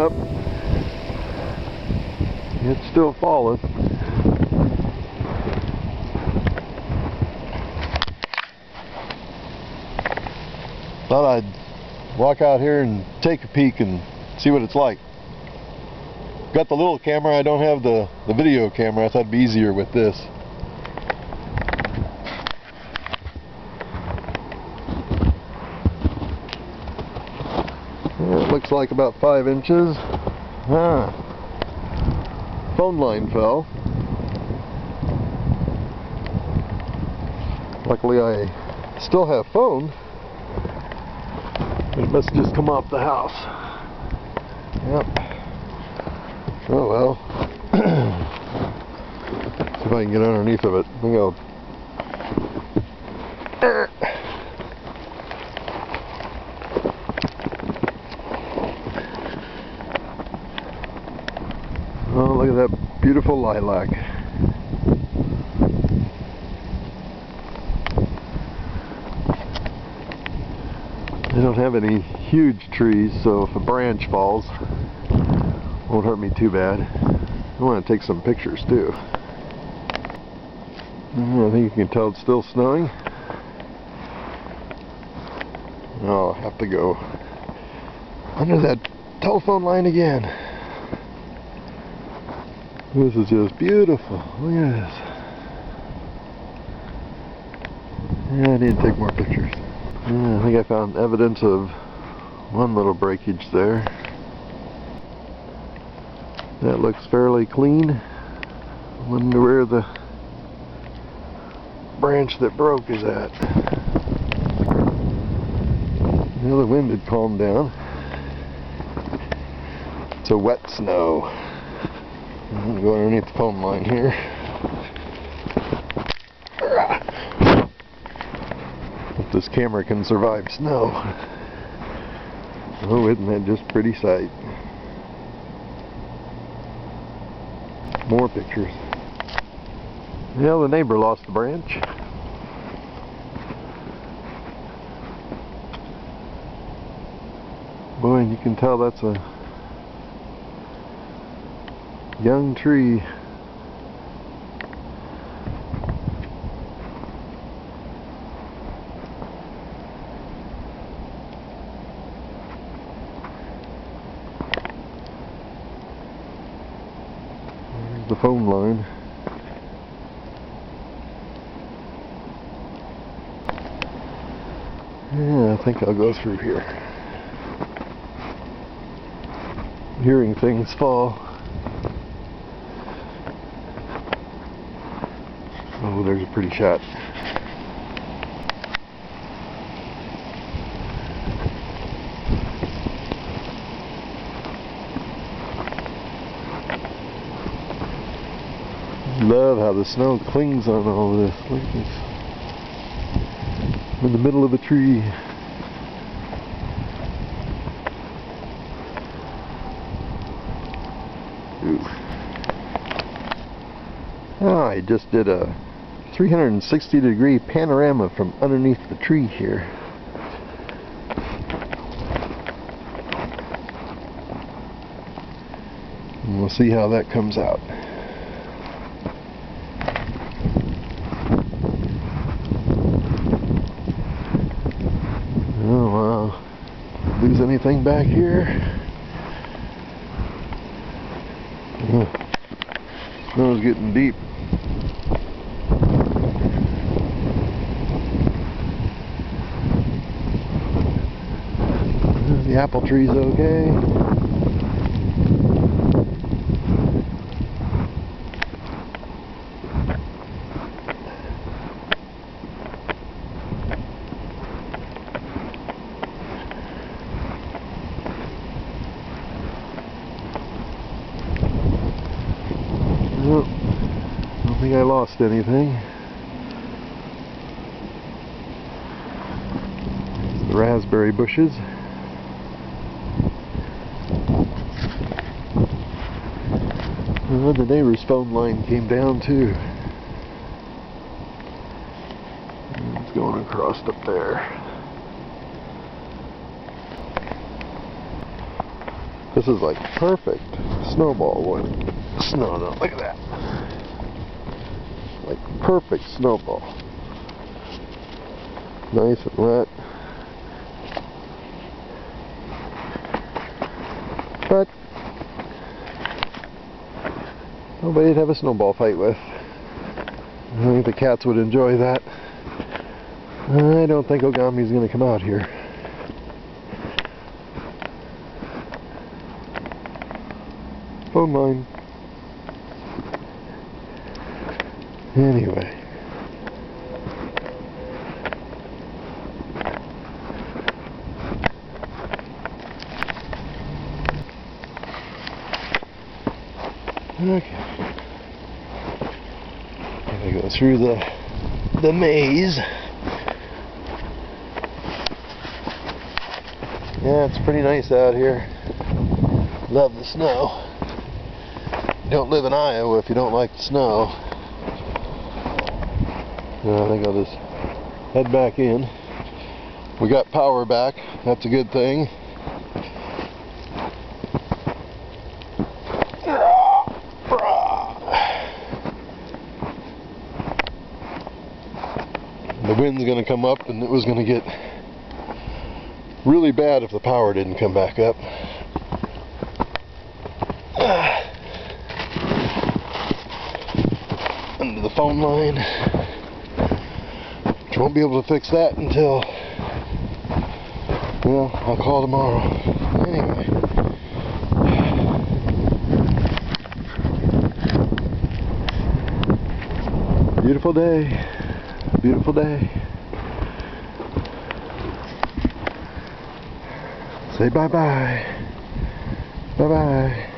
up. It's still falling. Thought I'd walk out here and take a peek and see what it's like. Got the little camera, I don't have the video camera. I thought it'd be easier with this. It looks like about 5 inches. Phone line fell. Luckily I still have phone. It must just come off the house. Yep. Oh well. See if I can get underneath of it. I think I'll... Oh, look at that beautiful lilac. They don't have any huge trees, so if a branch falls, it won't hurt me too bad. I want to take some pictures too. I think you can tell it's still snowing. I'll have to go under that telephone line again. This is just beautiful. Look at this. Yeah, I need to take more pictures. Yeah, I think I found evidence of one little breakage there. That looks fairly clean. I wonder where the branch that broke is at. Well, the wind had calmed down. It's a wet snow. I'm going to go underneath the phone line here. Hope this camera can survive snow. Oh, isn't that just a pretty sight? More pictures. Yeah, the neighbor lost the branch. Boy, and you can tell that's a young tree. There's the phone line. Yeah, I think I'll go through here. Hearing things fall. Oh, there's a pretty shot. Love how the snow clings on all this. Look at this. I'm in the middle of a tree. Ooh. Oh, I just did a 360-degree panorama from underneath the tree here. And we'll see how that comes out. Oh wow. Lose anything back here? Snow's getting deep. The apple tree's okay. Well, I don't think I lost anything. There's the raspberry bushes. The neighbor's phone line came down too. It's going across up there. This is like perfect snowball when snow. No, look at that. Like perfect snowball. Nice and wet. But nobody to have a snowball fight with. I think the cats would enjoy that. I don't think Ogami's going to come out here. Phone line. Anyway. Okay. Gotta go through the maze. Yeah, it's pretty nice out here. Love the snow. You don't live in Iowa if you don't like the snow. I think I'll just head back in. We got power back. That's a good thing. The wind's going to come up, and it was going to get really bad if the power didn't come back up. Under the phone line. Which won't be able to fix that until, well, I'll call tomorrow. Anyway. Beautiful day. Beautiful day. Say bye-bye. Bye-bye.